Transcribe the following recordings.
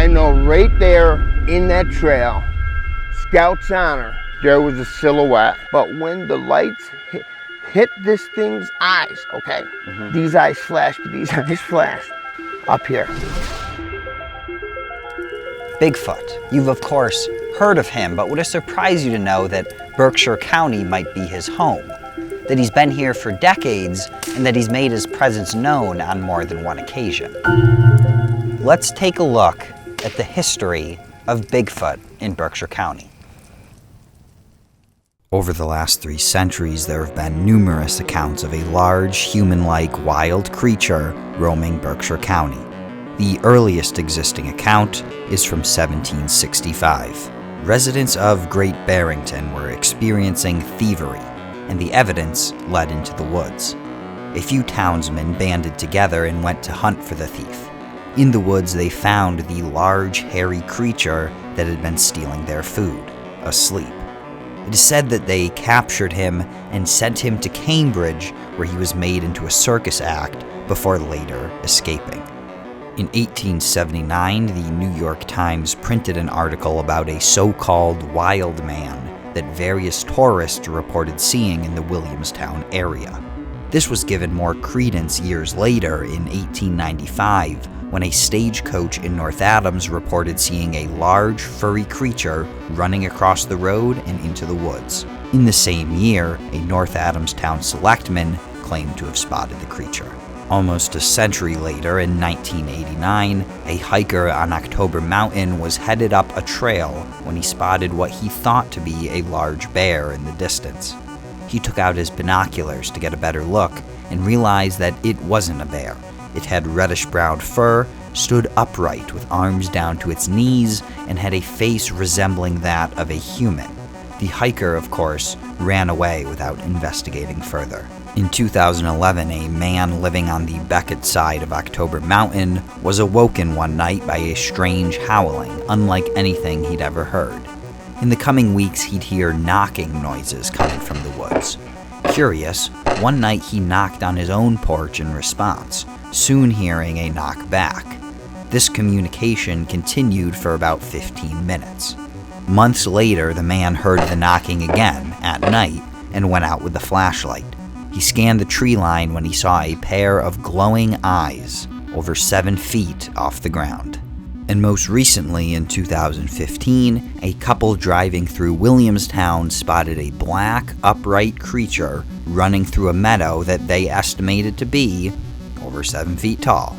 I know right there in that trail, Scout's honor, there was a silhouette. But when the lights hit this thing's eyes, okay? These eyes flashed, up here. Bigfoot. You've of course heard of him, but would it surprise you to know that Berkshire County might be his home? That he's been here for decades and that he's made his presence known on more than one occasion. Let's take a look at the history of Bigfoot in Berkshire County. Over the last 3 centuries, there have been numerous accounts of a large, human-like wild creature roaming Berkshire County. The earliest existing account is from 1765. Residents of Great Barrington were experiencing thievery, and the evidence led into the woods. A few townsmen banded together and went to hunt for the thief. In the woods, they found the large, hairy creature that had been stealing their food, asleep. It is said that they captured him and sent him to Cambridge, where he was made into a circus act before later escaping. In 1879, the New York Times printed an article about a so-called wild man that various tourists reported seeing in the Williamstown area. This was given more credence years later in 1895, when a stagecoach in North Adams reported seeing a large, furry creature running across the road and into the woods. In the same year, a North Adams town selectman claimed to have spotted the creature. Almost a century later, in 1989, a hiker on October Mountain was headed up a trail when he spotted what he thought to be a large bear in the distance. He took out his binoculars to get a better look and realized that it wasn't a bear. It had reddish-brown fur, stood upright with arms down to its knees, and had a face resembling that of a human. The hiker, of course, ran away without investigating further. In 2011, a man living on the Beckett side of October Mountain was awoken one night by a strange howling, unlike anything he'd ever heard. In the coming weeks, he'd hear knocking noises coming from the woods. Curious, one night he knocked on his own porch in response, soon hearing a knock back. This communication continued for about 15 minutes. Months later, the man heard the knocking again, at night, and went out with the flashlight. He scanned the tree line when he saw a pair of glowing eyes over 7 feet off the ground. And most recently, in 2015, a couple driving through Williamstown spotted a black, upright creature running through a meadow that they estimated to be over 7 feet tall.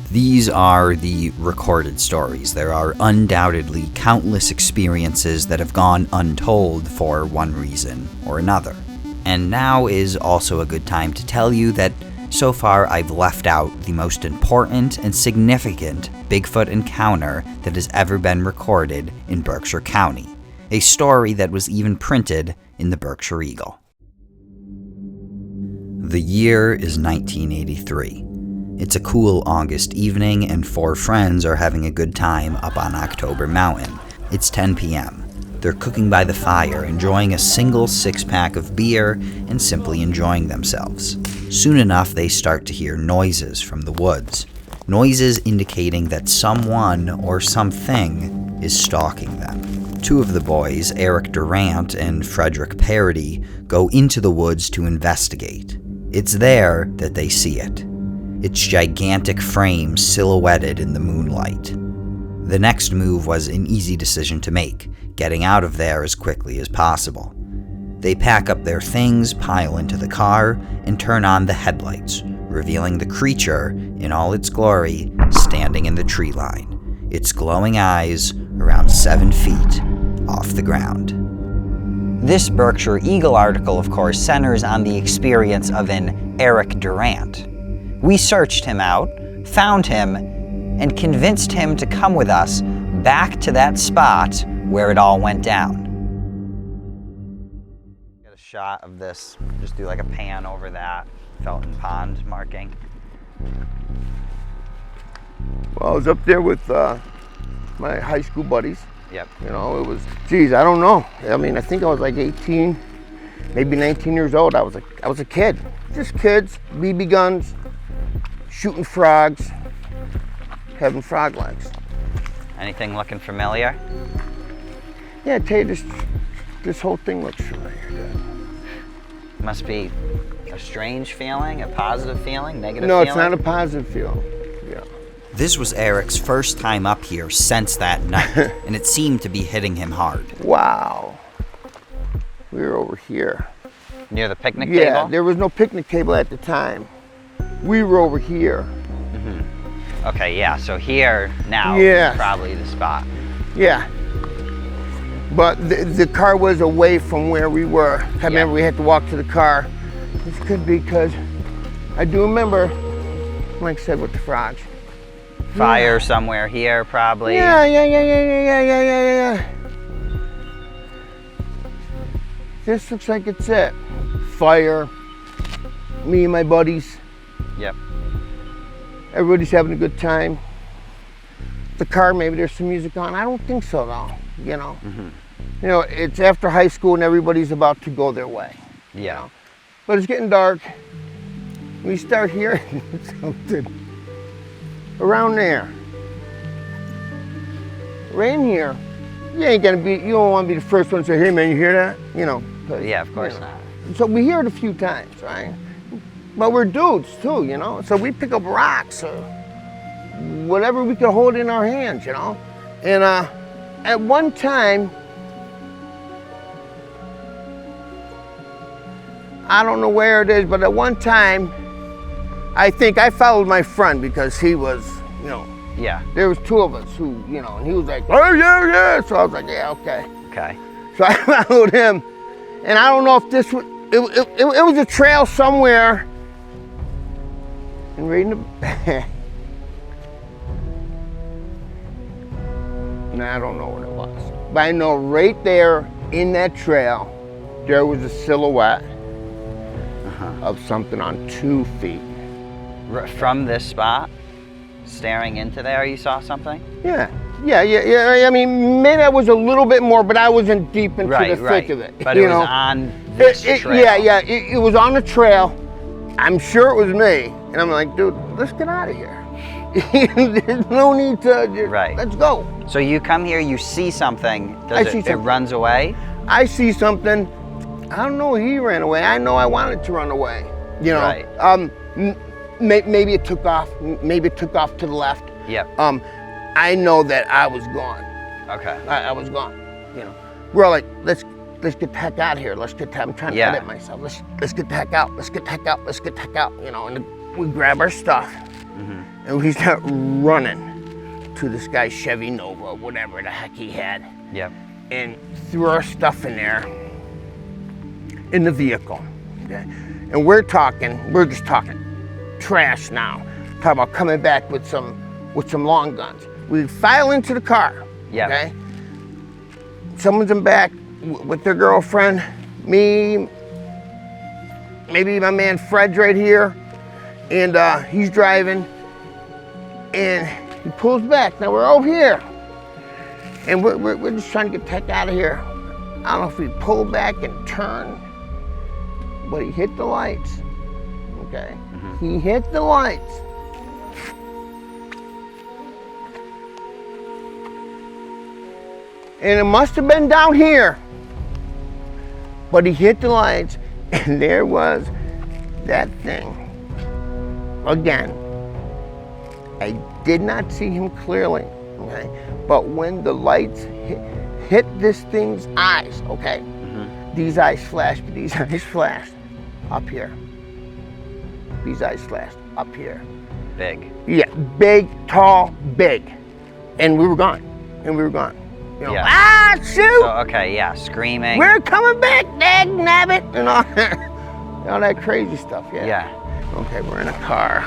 These are the recorded stories. There are undoubtedly countless experiences that have gone untold for one reason or another. And now is also a good time to tell you that so far I've left out the most important and significant Bigfoot encounter that has ever been recorded in Berkshire County, a story that was even printed in the Berkshire Eagle. The year is 1983. It's a cool August evening and 4 friends are having a good time up on October Mountain. It's 10 p.m. They're cooking by the fire, enjoying a single 6-pack of beer and simply enjoying themselves. Soon enough, they start to hear noises from the woods. Noises indicating that someone or something is stalking them. 2 of the boys, Eric Durant and Frederick Parody, go into the woods to investigate. It's there that they see it. Its gigantic frame silhouetted in the moonlight. The next move was an easy decision to make, getting out of there as quickly as possible. They pack up their things, pile into the car, and turn on the headlights, revealing the creature in all its glory standing in the tree line, its glowing eyes around 7 feet off the ground. This Berkshire Eagle article, of course, centers on the experience of an Eric Durant. We searched him out, found him, and convinced him to come with us back to that spot where it all went down. Get a shot of this, just do like a pan over that Felton Pond marking. Well, I was up there with my high school buddies. Yep. You know, it was, geez, I don't know. I mean, I think I was like 18, maybe 19 years old. I was a kid. Just kids, BB guns, shooting frogs, having frog legs. Anything looking familiar? Yeah, I tell you, this whole thing looks familiar. Must be a strange feeling, a positive feeling, negative No, feeling? it's not a positive feeling. Yeah. This was Eric's first time up here since that night, and it seemed to be hitting him hard. Wow. We were over here. Near the picnic Yeah, table? there was no picnic table at the time. We were over here. Okay, yeah, so here now Yes. is probably the spot. Yeah. But the car was away from where we were. I remember we had to walk to the car. This could be because I do remember, like I said, with the frogs. Fire somewhere here, probably. Yeah. This looks like it's it. Fire, me and my buddies. Yep. Everybody's having a good time. The car, maybe there's some music on. I don't think so, though. You know. You know, it's after high school and everybody's about to go their way. Yeah. But it's getting dark. We start hearing something around there. Right in here. You ain't gonna be. You don't want to be the first one to say, "Hey, man, you hear that?" You know. Yeah, of course you know. not. So we hear it a few times, right? But we're dudes too, you know. So we pick up rocks or whatever we could hold in our hands, you know. And at one time, I don't know where it is, but at one time, I think I followed my friend because he was, you know, Yeah. there was two of us who, you know, and he was like, "Oh yeah." So I was like, "Yeah, okay." Okay. So I followed him, and I don't know if this was, it was a trail somewhere. And right in the back, I don't know what it was, but I know right there in that trail, there was a silhouette of something on 2 feet. From this spot, staring into there, you saw something? Yeah. I mean, maybe I was a little bit more, but I wasn't deep into the thick of it. But you it was know? on this trail. It was on the trail. I'm sure it was me. And I'm like, dude, let's get out of here. There's no need to, let's go. So you come here, you see something, it runs away? I see something. I don't know, he ran away. I know I wanted to run away. You know, Right. Maybe it took off. Maybe it took off to the left. Yep. I know that I was gone. Okay. I was gone. You know, we're all like, let's get the heck out of here. I'm trying to edit myself. Let's get the heck out. Let's get the heck out. Let's get the heck out. You know, and we grab our stuff and we start running to this guy's Chevy Nova, whatever the heck he had. Yep. And threw our stuff in there, in the vehicle. Okay? And we're just talking trash now. Talk about coming back with some long guns. We file into the car. Yeah. Okay. Someone's in back with their girlfriend. Me. Maybe my man Fred's right here, and he's driving. And he pulls back. Now we're over here, and we're just trying to get the heck out of here. I don't know if we pull back and turn, but he hit the lights. Okay. He hit the lights. And it must have been down here. But he hit the lights, and there was that thing. Again, I did not see him clearly, okay? But when the lights hit this thing's eyes, okay? These eyes flashed, but these eyes flashed up here. These eyes flashed up here. Big. Yeah, big, tall, big. And we were gone. You know, shoot! So, okay, yeah, screaming. We're coming back, dag nabbit! And all that crazy stuff, yeah. Yeah. Okay, we're in a car.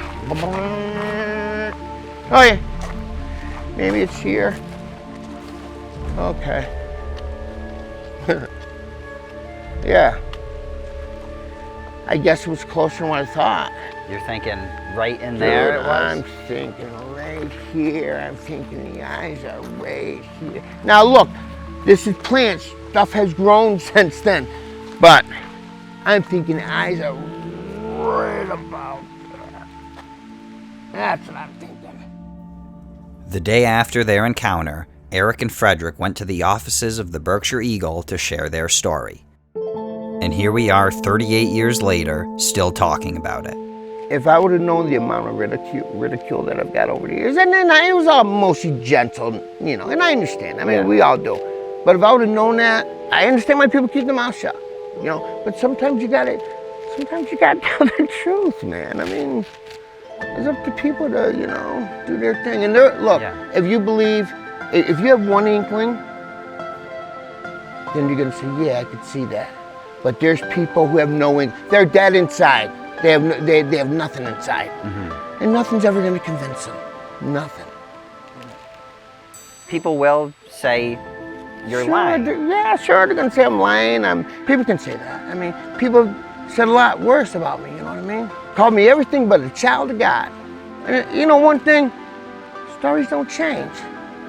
Oh yeah. Maybe it's here. Okay. Yeah. I guess it was closer than what I thought. You're thinking right in there Dude, it was? I'm thinking right here. I'm thinking the eyes are right here. Now look, this is plants. Stuff has grown since then. But I'm thinking the eyes are right about there. That's what I'm thinking. The day after their encounter, Eric and Frederick went to the offices of the Berkshire Eagle to share their story. And here we are 38 years later, still talking about it. If I would have known the amount of ridicule that I've got over the years, and then it was all mostly gentle, you know, and I understand. I mean, we all do. But if I would have known that, I understand why people keep their mouth shut, you know. But sometimes you gotta tell the truth, man. I mean, it's up to people to, you know, do their thing. And look, if you believe, if you have one inkling, then you're gonna say, yeah, I could see that. But there's people who have no inkling. They're dead inside. They have nothing inside. And nothing's ever gonna convince them. Nothing. People will say you're lying. Yeah, sure, they're gonna say I'm lying. People can say that. I mean, people said a lot worse about me, you know what I mean? Called me everything but a child of God. And you know one thing, stories don't change.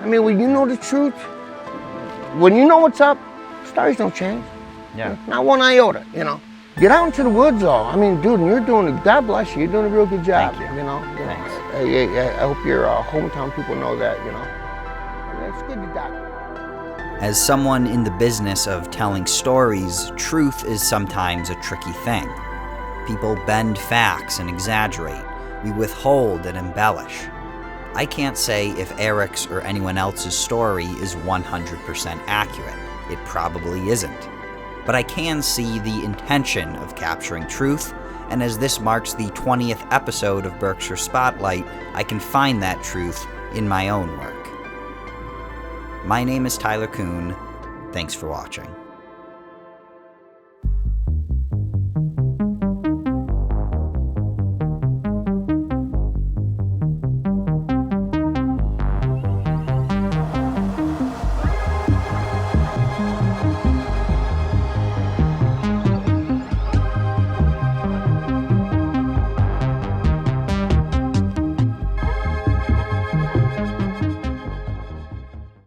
I mean, when you know the truth, when you know what's up, stories don't change. Yeah. Not one iota, you know. Get out into the woods, though. I mean, dude, God bless you. You're doing a real good job. Thank you. You know. Thanks. I hope your hometown people know that. You know. It's good to document. As someone in the business of telling stories, truth is sometimes a tricky thing. People bend facts and exaggerate. We withhold and embellish. I can't say if Eric's or anyone else's story is 100% accurate. It probably isn't. But I can see the intention of capturing truth, and as this marks the 20th episode of Berkshire Spotlight, I can find that truth in my own work. My name is Tyler Kuhn. Thanks for watching.